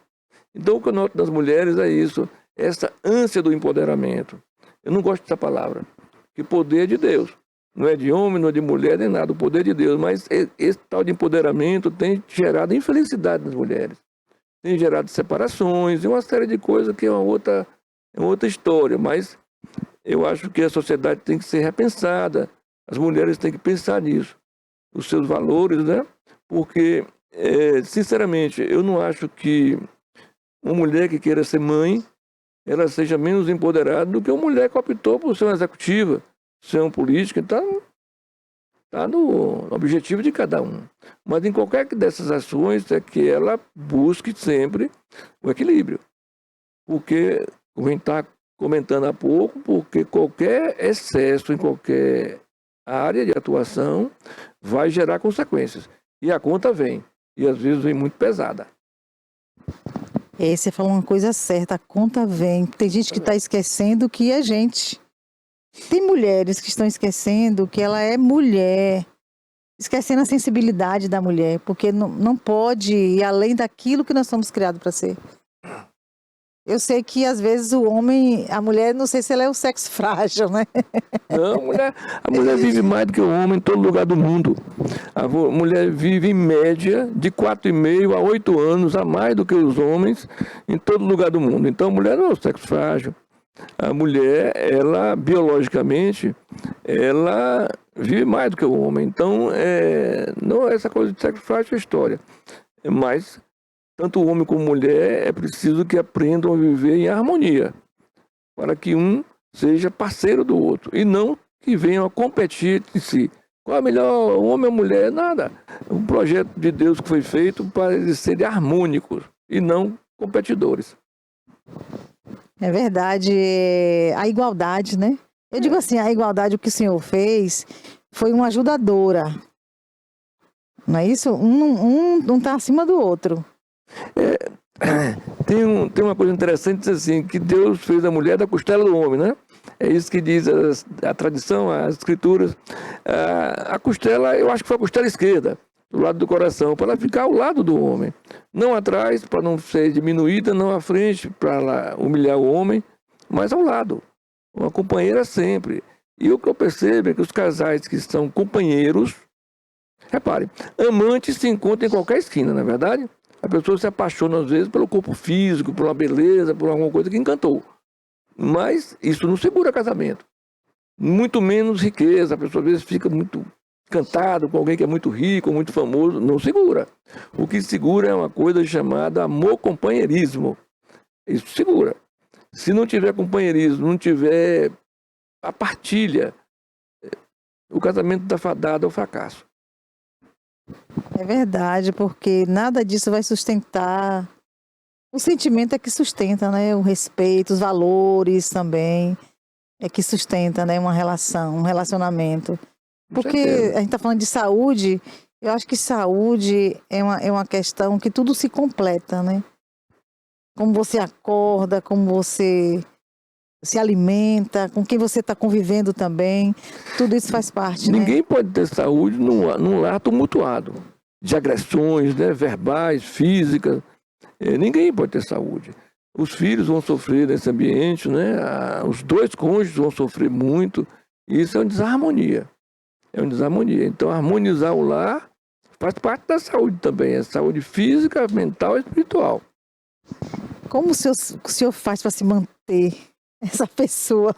Então, o que eu noto nas mulheres é isso, essa ânsia do empoderamento. Eu não gosto dessa palavra, que poder é de Deus. Não é de homem, não é de mulher, nem nada, o poder de Deus. Mas esse tal de empoderamento tem gerado infelicidade nas mulheres. Tem gerado separações e uma série de coisas que é uma outra história. Mas eu acho que a sociedade tem que ser repensada. As mulheres têm que pensar nisso, os seus valores, né? Porque, sinceramente, eu não acho que uma mulher que queira ser mãe, ela seja menos empoderada do que uma mulher que optou por ser uma executiva, ser uma política. Então, está no objetivo de cada um. Mas em qualquer dessas ações é que ela busque sempre o equilíbrio. Porque, como a gente está comentando há pouco, porque qualquer excesso em qualquer área de atuação vai gerar consequências. E a conta vem. E às vezes vem muito pesada. Você falou uma coisa certa, a conta vem. Tem gente que está esquecendo que é gente. Tem mulheres que estão esquecendo que ela é mulher, esquecendo a sensibilidade da mulher, porque não pode ir além daquilo que nós somos criados para ser. Eu sei que às vezes a mulher, não sei se ela é o sexo frágil, né? Não, a mulher vive mais do que o homem em todo lugar do mundo. A mulher vive em média de 4,5 a 8 anos a mais do que os homens em todo lugar do mundo. Então a mulher não é o sexo frágil. A mulher, ela biologicamente, ela vive mais do que o homem. Então, não, essa coisa de sexo frágil é história. Mas tanto o homem como a mulher é preciso que aprendam a viver em harmonia, para que um seja parceiro do outro, e não que venham a competir em si. Qual é melhor, o homem ou a mulher? Nada. É um projeto de Deus que foi feito para eles serem harmônicos e não competidores. É verdade, a igualdade, né? Eu digo assim, a igualdade, o que o senhor fez foi uma ajudadora. Não é isso? Um não está acima do outro. Tem uma coisa interessante, diz assim, que Deus fez a mulher da costela do homem, né? É isso que diz a tradição, as escrituras. A costela, eu acho que foi a costela esquerda, do lado do coração, para ela ficar ao lado do homem. Não atrás, para não ser diminuída, não à frente, para humilhar o homem, mas ao lado. Uma companheira sempre. E o que eu percebo é que os casais que são companheiros, repare, amantes se encontram em qualquer esquina, não é verdade? A pessoa se apaixona, às vezes, pelo corpo físico, por uma beleza, por alguma coisa que encantou. Mas isso não segura casamento. Muito menos riqueza. A pessoa, às vezes, fica muito cantado com alguém que é muito rico, muito famoso, não segura. O que segura é uma coisa chamada amor-companheirismo. Isso segura. Se não tiver companheirismo, não tiver a partilha, o casamento está fadado ao fracasso. É verdade, porque nada disso vai sustentar. O sentimento é que sustenta, né? O respeito, os valores também é que sustenta, né? Uma relação, um relacionamento. Porque a gente está falando de saúde, eu acho que saúde é uma questão que tudo se completa, né? Como você acorda, como você se alimenta, com quem você está convivendo também, tudo isso faz parte, né? Ninguém pode ter saúde num lar tumultuado, de agressões, né, verbais, físicas. Ninguém pode ter saúde. Os filhos vão sofrer nesse ambiente, né? Os dois cônjuges vão sofrer muito. E isso é uma desarmonia. É uma desarmonia. Então, harmonizar o lar faz parte da saúde também. É saúde física, mental e espiritual. Como o senhor faz para se manter essa pessoa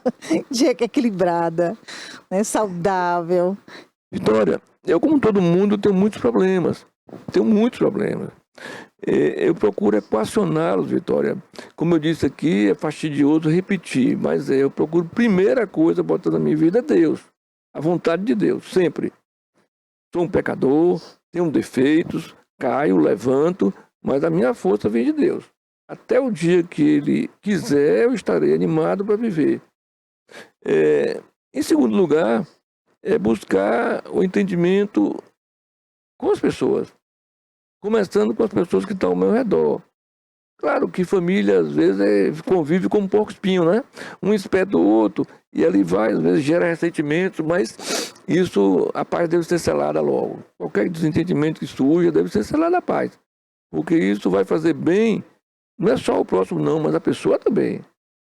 equilibrada, né, saudável? Vitória, eu, como todo mundo, tenho muitos problemas. Tenho muitos problemas. Eu procuro equacioná-los, Vitória. Como eu disse aqui, é fastidioso repetir, mas eu procuro, primeira coisa, botar na minha vida é Deus. A vontade de Deus, sempre. Sou um pecador, tenho defeitos, caio, levanto, mas a minha força vem de Deus. Até o dia que Ele quiser, eu estarei animado para viver. Em segundo lugar, é buscar o entendimento com as pessoas. Começando com as pessoas que estão ao meu redor. Claro que família, às vezes, convive como um porco-espinho, né? Um espeta o outro, e ali vai, às vezes, gera ressentimentos, mas isso, a paz deve ser selada logo. Qualquer desentendimento que surja deve ser selada a paz. Porque isso vai fazer bem, não é só o próximo não, mas a pessoa também.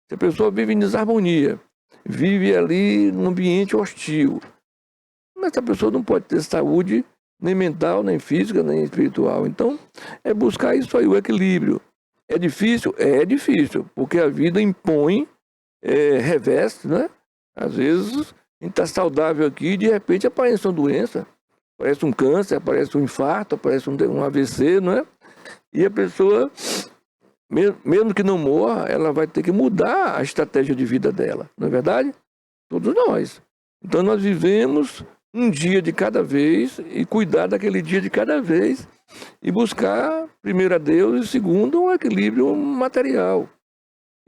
Se a pessoa vive em desarmonia, vive ali num ambiente hostil, mas a pessoa não pode ter saúde nem mental, nem física, nem espiritual. Então, é buscar isso aí, o equilíbrio. É difícil? É difícil, porque a vida impõe revés, né? Às vezes, a gente está saudável aqui e de repente aparece uma doença. Aparece um câncer, aparece um infarto, aparece um AVC, não é? E a pessoa, mesmo que não morra, ela vai ter que mudar a estratégia de vida dela, não é verdade? Todos nós. Então, nós vivemos um dia de cada vez e cuidar daquele dia de cada vez e buscar, primeiro, a Deus e, segundo, um equilíbrio material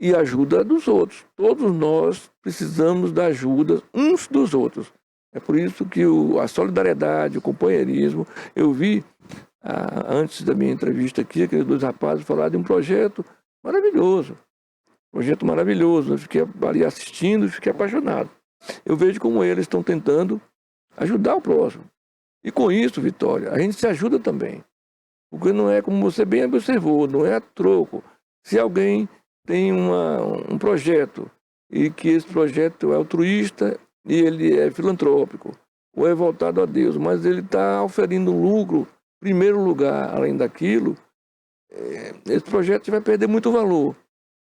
e ajuda dos outros. Todos nós precisamos da ajuda uns dos outros. É por isso que a solidariedade, o companheirismo, eu vi, antes da minha entrevista aqui, aqueles dois rapazes falaram de um projeto maravilhoso. Projeto maravilhoso. Eu fiquei ali assistindo e fiquei apaixonado. Eu vejo como eles estão tentando ajudar o próximo. E com isso, Vitória, a gente se ajuda também. Porque não é, como você bem observou, não é a troco. Se alguém tem um projeto e que esse projeto é altruísta e ele é filantrópico, ou é voltado a Deus, mas ele está oferindo lucro, em primeiro lugar, além daquilo, esse projeto vai perder muito valor,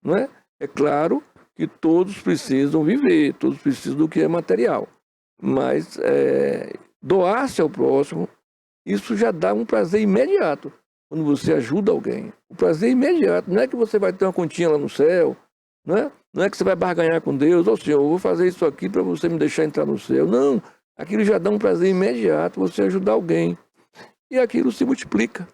não é? É claro que todos precisam viver, todos precisam do que é material. Mas doar-se ao próximo, isso já dá um prazer imediato quando você ajuda alguém. O prazer imediato, não é que você vai ter uma continha lá no céu, não é que você vai barganhar com Deus, Senhor, eu vou fazer isso aqui para você me deixar entrar no céu. Não, aquilo já dá um prazer imediato, você ajudar alguém. E aquilo se multiplica.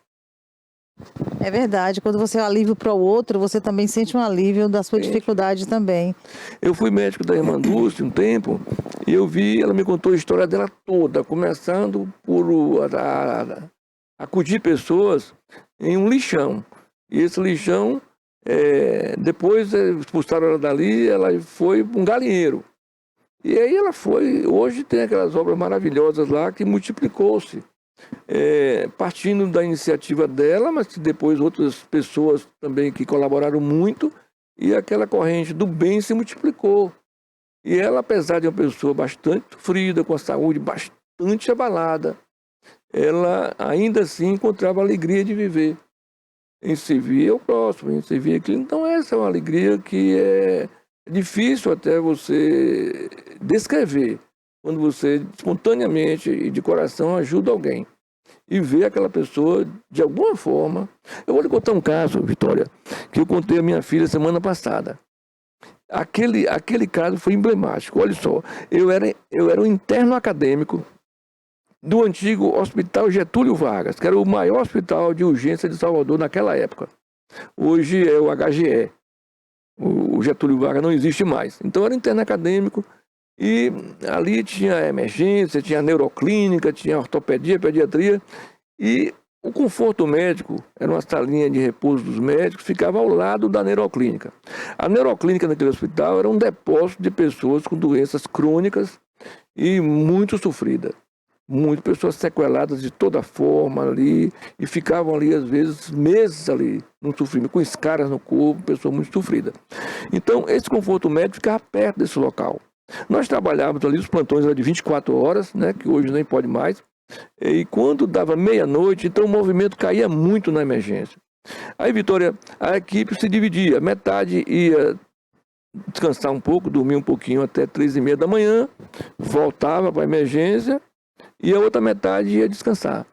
É verdade, quando você é um alívio para o outro, você também sente um alívio da sua dificuldade também. Eu fui médico da irmã Dulce um tempo, e eu vi, ela me contou a história dela toda, começando por acudir pessoas em um lixão. E esse lixão, depois expulsaram ela dali, ela foi para um galinheiro. E aí ela foi, hoje tem aquelas obras maravilhosas lá que multiplicou-se. Partindo da iniciativa dela, mas depois outras pessoas também que colaboraram muito, e aquela corrente do bem se multiplicou. E ela, apesar de uma pessoa bastante sofrida, com a saúde bastante abalada, ela ainda assim encontrava a alegria de viver, em servir ao próximo, em servir aquilo. Então essa é uma alegria que é difícil até você descrever, quando você espontaneamente e de coração ajuda alguém e vê aquela pessoa de alguma forma. Eu vou lhe contar um caso, Vitória, que eu contei à minha filha semana passada. Aquele caso foi emblemático. Olha só, eu era um interno acadêmico do antigo Hospital Getúlio Vargas, que era o maior hospital de urgência de Salvador naquela época. Hoje é o HGE. O Getúlio Vargas não existe mais. Então era interno acadêmico e ali tinha emergência, tinha neuroclínica, tinha ortopedia, pediatria e o conforto médico, era uma salinha de repouso dos médicos, ficava ao lado da neuroclínica. A neuroclínica naquele hospital era um depósito de pessoas com doenças crônicas e muito sofridas. Muitas pessoas sequeladas de toda forma ali e ficavam ali, às vezes, meses ali, no sofrimento, com escaras no corpo, pessoa muito sofrida. Então, esse conforto médico ficava perto desse local. Nós trabalhávamos ali, os plantões eram de 24 horas, né, que hoje nem pode mais, e quando dava meia-noite, então o movimento caía muito na emergência. Aí, Vitória, a equipe se dividia, metade ia descansar um pouco, dormir um pouquinho até 3h30 da manhã, voltava para a emergência, e a outra metade ia descansar.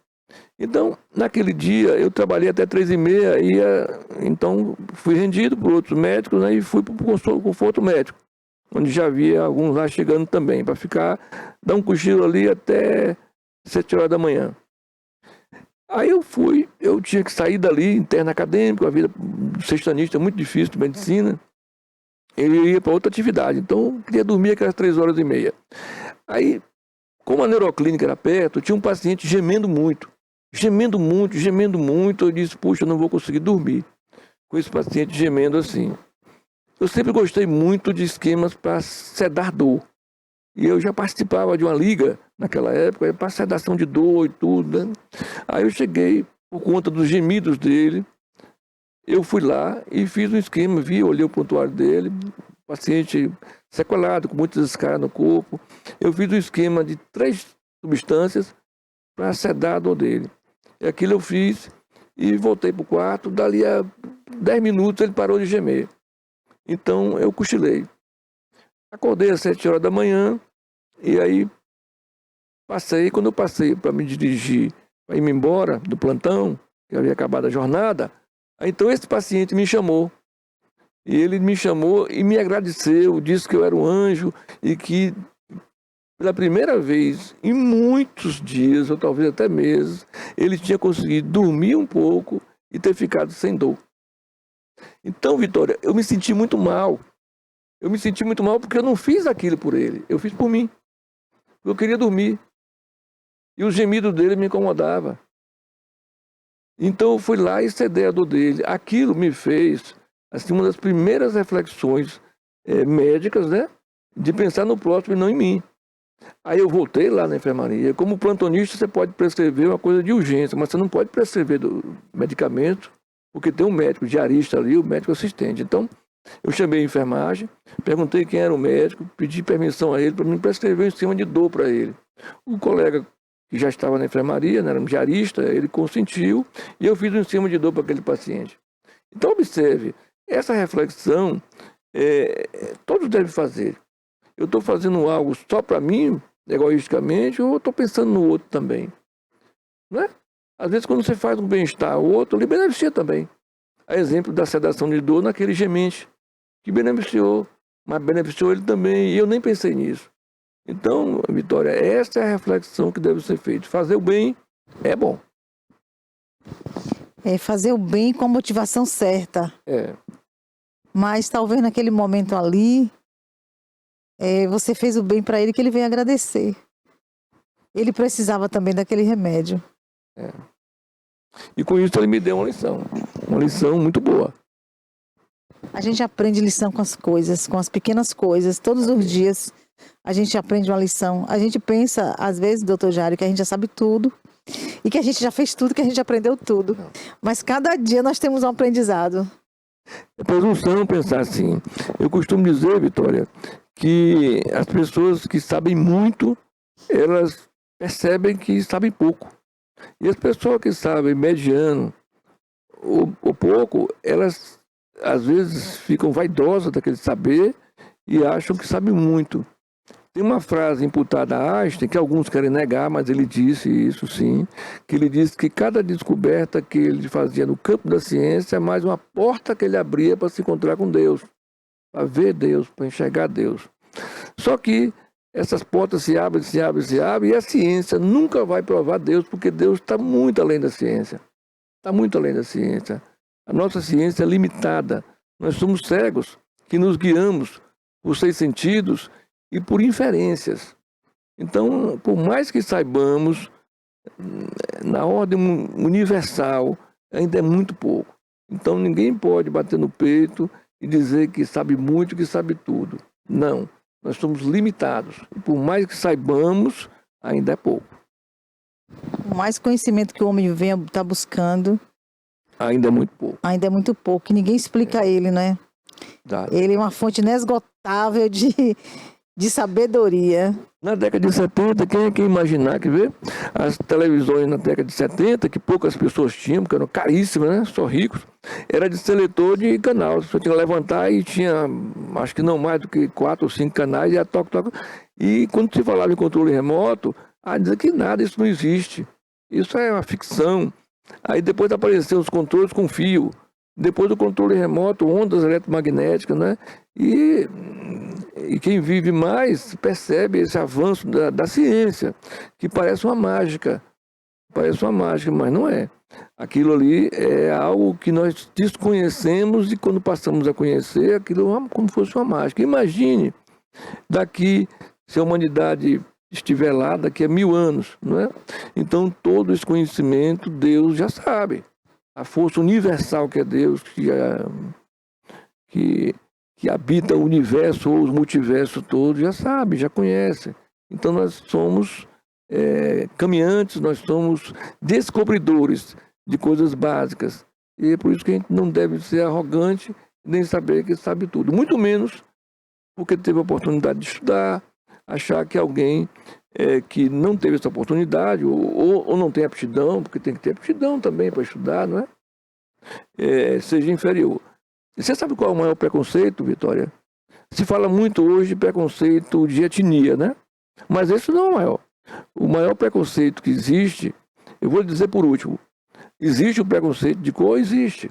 Então, naquele dia, eu trabalhei até 3h30, então fui rendido por outros médicos, né, e fui para o conforto médico, onde já havia alguns lá chegando também, para dar um cochilo ali até 7h da manhã. Aí eu tinha que sair dali, interno acadêmico, a vida do sextanista é muito difícil, de medicina, eu ia para outra atividade, então eu queria dormir aquelas 3h30. Aí, como a neuroclínica era perto, tinha um paciente gemendo muito. Eu disse, puxa, eu não vou conseguir dormir com esse paciente gemendo assim. Eu sempre gostei muito de esquemas para sedar dor. E eu já participava de uma liga naquela época, para sedação de dor e tudo, né? Aí eu cheguei, por conta dos gemidos dele, eu fui lá e fiz um esquema, olhei o prontuário dele, paciente sequelado, com muitas escaras no corpo. Eu fiz um esquema de 3 substâncias para sedar a dor dele. E aquilo eu fiz e voltei para o quarto. Dali a 10 minutos ele parou de gemer. Então eu cochilei. Acordei às 7h da manhã e aí quando eu passei para me dirigir, para ir embora do plantão, que havia acabado a jornada, então esse paciente me chamou. E ele me chamou e me agradeceu, disse que eu era um anjo e que pela primeira vez em muitos dias, ou talvez até meses, ele tinha conseguido dormir um pouco e ter ficado sem dor. Então, Vitória, eu me senti muito mal. Eu me senti muito mal porque eu não fiz aquilo por ele, eu fiz por mim. Eu queria dormir. E o gemido dele me incomodava. Então eu fui lá e cedei a dor dele. Aquilo me fez, assim, uma das primeiras reflexões médicas, né? De pensar no próximo e não em mim. Aí eu voltei lá na enfermaria. Como plantonista, você pode prescrever uma coisa de urgência, mas você não pode prescrever do medicamento, porque tem um médico diarista ali, o médico assistente. Então, eu chamei a enfermagem, perguntei quem era o médico, pedi permissão a ele para me prescrever em cima de dor para ele. O colega que já estava na enfermaria, né, era um diarista, ele consentiu e eu fiz um ensino de dor para aquele paciente. Então, observe, essa reflexão todos devem fazer. Eu estou fazendo algo só para mim, egoisticamente, ou estou pensando no outro também? Não é? Às vezes, quando você faz um bem-estar ao outro, ele beneficia também. A exemplo da sedação de dor naquele gemente, que beneficiou, mas beneficiou ele também, e eu nem pensei nisso. Então, Vitória, essa é a reflexão que deve ser feita. Fazer o bem é bom. É fazer o bem com a motivação certa. Mas talvez naquele momento ali, você fez o bem para ele que ele veio agradecer. Ele precisava também daquele remédio. E com isso ele me deu uma lição muito boa. A gente aprende lição com as coisas, com as pequenas coisas, todos os dias a gente aprende uma lição. A gente pensa, às vezes, doutor Jário, que a gente já sabe tudo e que a gente já fez tudo, que a gente aprendeu tudo. Mas cada dia nós temos um aprendizado. É presunção pensar assim. Eu costumo dizer, Vitória, que as pessoas que sabem muito, elas percebem que sabem pouco. E as pessoas que sabem mediano ou pouco, elas às vezes ficam vaidosas daquele saber e acham que sabem muito. Tem uma frase imputada a Einstein, que alguns querem negar, mas ele disse isso sim, que ele disse que cada descoberta que ele fazia no campo da ciência é mais uma porta que ele abria para se encontrar com Deus, para ver Deus, para enxergar Deus. Só que essas portas se abrem, se abrem, se abrem, e a ciência nunca vai provar Deus, porque Deus está muito além da ciência. Está muito além da ciência. A nossa ciência é limitada. Nós somos cegos, que nos guiamos por 6 sentidos e por inferências. Então, por mais que saibamos, na ordem universal, ainda é muito pouco. Então, ninguém pode bater no peito e dizer que sabe muito, que sabe tudo. Não. Nós somos limitados. E por mais que saibamos, ainda é pouco. O mais conhecimento que o homem vem estar buscando, ainda é muito pouco. Ainda é muito pouco. Que ninguém explica ele, né? Ele é uma fonte inesgotável de sabedoria. Na década de 70, quem é que ia imaginar, quer ver? As televisões na década de 70, que poucas pessoas tinham, porque eram caríssimas, né? Só ricos, era de seletor de canal. Você tinha que levantar e tinha, acho que não mais do que 4 ou 5 canais, e a toque. E quando se falava em controle remoto, dizer que nada, isso não existe. Isso é uma ficção. Aí depois apareceram os controles com fio. Depois do controle remoto, ondas eletromagnéticas, né? E quem vive mais percebe esse avanço da ciência, que parece uma mágica. Parece uma mágica, mas não é. Aquilo ali é algo que nós desconhecemos e quando passamos a conhecer, aquilo é como se fosse uma mágica. Imagine daqui, se a humanidade estiver lá daqui a 1000 anos, não é? Então todo esse conhecimento Deus já sabe. A força universal que é Deus, que habita o universo ou os multiversos todos, já sabe, já conhece. Então nós somos caminhantes, nós somos descobridores de coisas básicas. E é por isso que a gente não deve ser arrogante, nem saber que sabe tudo. Muito menos porque teve a oportunidade de estudar, achar que alguém que não teve essa oportunidade ou não tem aptidão, porque tem que ter aptidão também para estudar, não é? Seja inferior. E você sabe qual é o maior preconceito, Vitória? Se fala muito hoje de preconceito de etnia, né? Mas esse não é o maior. O maior preconceito que existe, eu vou dizer por último, existe o preconceito de cor? Existe.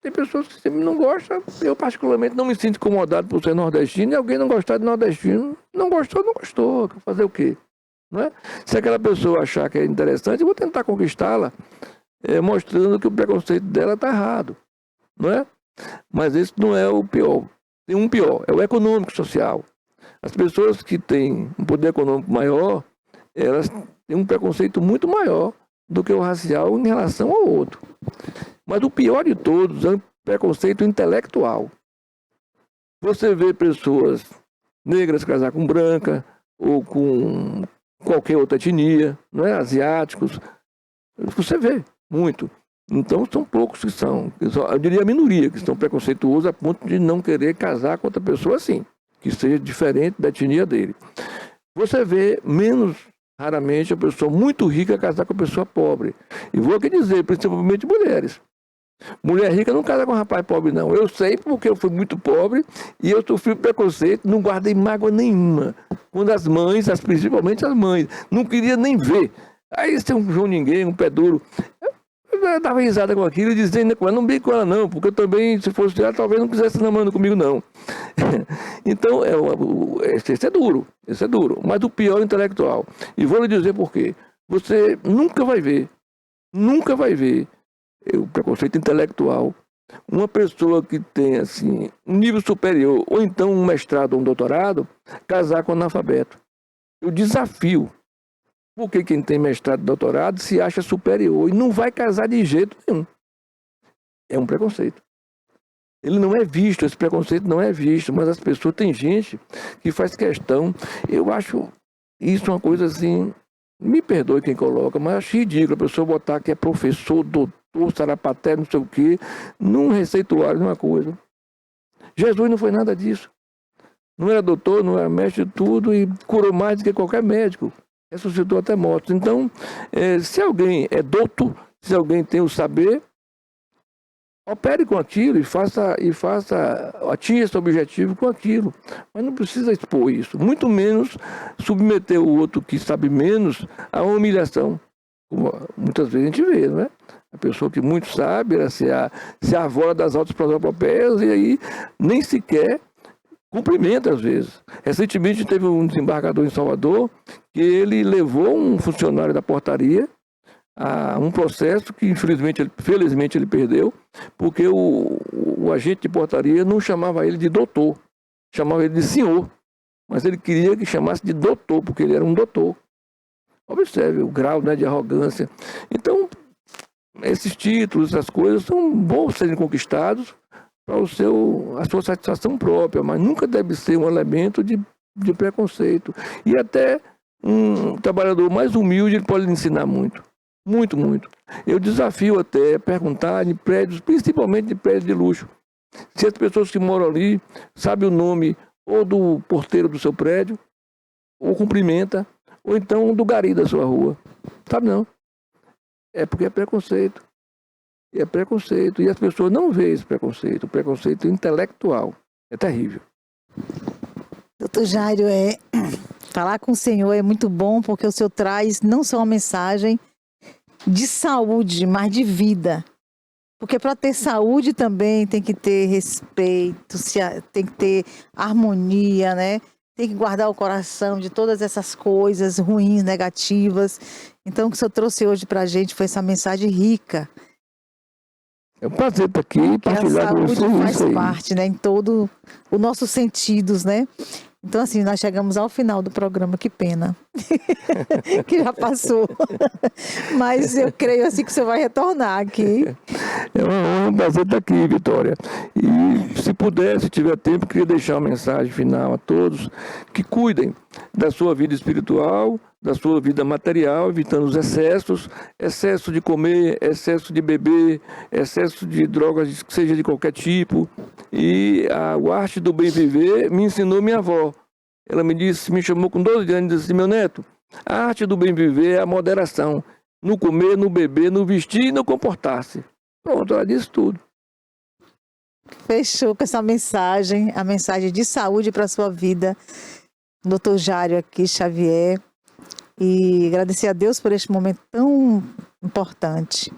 Tem pessoas que não gostam. Eu, particularmente, não me sinto incomodado por ser nordestino e alguém não gostar de nordestino. Não gostou, não gostou. Fazer o quê? Não é? Se aquela pessoa achar que é interessante, eu vou tentar conquistá-la, mostrando que o preconceito dela está errado. Não é? Mas esse não é o pior. Tem um pior, é o econômico social. As pessoas que têm um poder econômico maior, elas têm um preconceito muito maior do que o racial em relação ao outro. Mas o pior de todos é o preconceito intelectual. Você vê pessoas negras casar com branca ou com qualquer outra etnia, não é? Asiáticos. Você vê muito. Então são poucos que são, eu diria a minoria, que são preconceituosos a ponto de não querer casar com outra pessoa assim, que seja diferente da etnia dele. Você vê menos raramente a pessoa muito rica casar com a pessoa pobre. E vou aqui dizer, principalmente mulheres. Mulher rica não casa com um rapaz pobre, não. Eu sei porque eu fui muito pobre e eu sofri preconceito, não guardei mágoa nenhuma. Quando as mães, principalmente as mães, não queriam nem ver. Aí tem um João Ninguém, um pé duro. Eu dava risada com aquilo e dizia, não brinco com ela não, porque eu também, se fosse ela, talvez não quisesse namorando comigo, não. Então, esse é duro, mas o pior é o intelectual. E vou lhe dizer por quê. Você nunca vai ver o preconceito intelectual, uma pessoa que tem assim, um nível superior, ou então um mestrado ou um doutorado, casar com um analfabeto. Eu desafio. Porque quem tem mestrado e doutorado se acha superior e não vai casar de jeito nenhum. É um preconceito. Ele não é visto, esse preconceito não é visto, mas as pessoas, tem gente que faz questão. Eu acho isso uma coisa assim, me perdoe quem coloca, mas acho ridículo a pessoa botar que é professor, doutor, sarapaté, não sei o quê, num receituário de uma coisa. Jesus não foi nada disso. Não era doutor, não era mestre de tudo e curou mais do que qualquer médico. Ressuscitou até mortos. Então, se alguém é douto, se alguém tem o saber, opere com aquilo e atinja esse objetivo com aquilo. Mas não precisa expor isso, muito menos submeter o outro que sabe menos a uma humilhação. Como muitas vezes a gente vê, não é? A pessoa que muito sabe, ela se arvora das altas prosopopeias e aí nem sequer cumprimenta às vezes. Recentemente teve um desembargador em Salvador que ele levou um funcionário da portaria a um processo que felizmente ele perdeu, porque o agente de portaria não chamava ele de doutor, chamava ele de senhor, mas ele queria que chamasse de doutor, porque ele era um doutor. Observe o grau, né, de arrogância. Então, esses títulos, essas coisas são bons serem conquistados para a sua satisfação própria, mas nunca deve ser um elemento de preconceito. E até um trabalhador mais humilde ele pode lhe ensinar muito. Muito, muito. Eu desafio até perguntar de prédios, principalmente de prédios de luxo, se as pessoas que moram ali sabem o nome ou do porteiro do seu prédio, ou cumprimenta, ou então do gari da sua rua. Sabe não? É porque é preconceito. É preconceito. E as pessoas não veem esse preconceito. O preconceito intelectual. É terrível. Doutor Jairo, falar com o senhor é muito bom, porque o senhor traz não só uma mensagem de saúde, mas de vida. Porque para ter saúde também tem que ter respeito, tem que ter harmonia, né? Tem que guardar o coração de todas essas coisas ruins, negativas. Então, o que o senhor trouxe hoje para a gente foi essa mensagem rica. É um prazer estar aqui e partilhar com você. A saúde faz parte, né? Em todo os nossos sentidos, né? Então, assim, nós chegamos ao final do programa, que pena, que já passou. Mas eu creio, assim, que o senhor vai retornar aqui. É uma honra, um prazer estar aqui, Vitória. E, se puder, se tiver tempo, queria deixar uma mensagem final a todos que cuidem da sua vida espiritual, da sua vida material, evitando os excessos, excesso de comer, excesso de beber, excesso de drogas, seja de qualquer tipo. E a arte do bem viver me ensinou minha avó. Ela me chamou com 12 anos e disse assim: meu neto, a arte do bem viver é a moderação. No comer, no beber, no vestir e no comportar-se. Pronto, ela disse tudo. Fechou com essa mensagem, a mensagem de saúde para a sua vida. Doutor Jairo aqui, Xavier. E agradecer a Deus por este momento tão importante.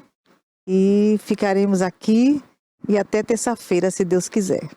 E ficaremos aqui e até terça-feira, se Deus quiser.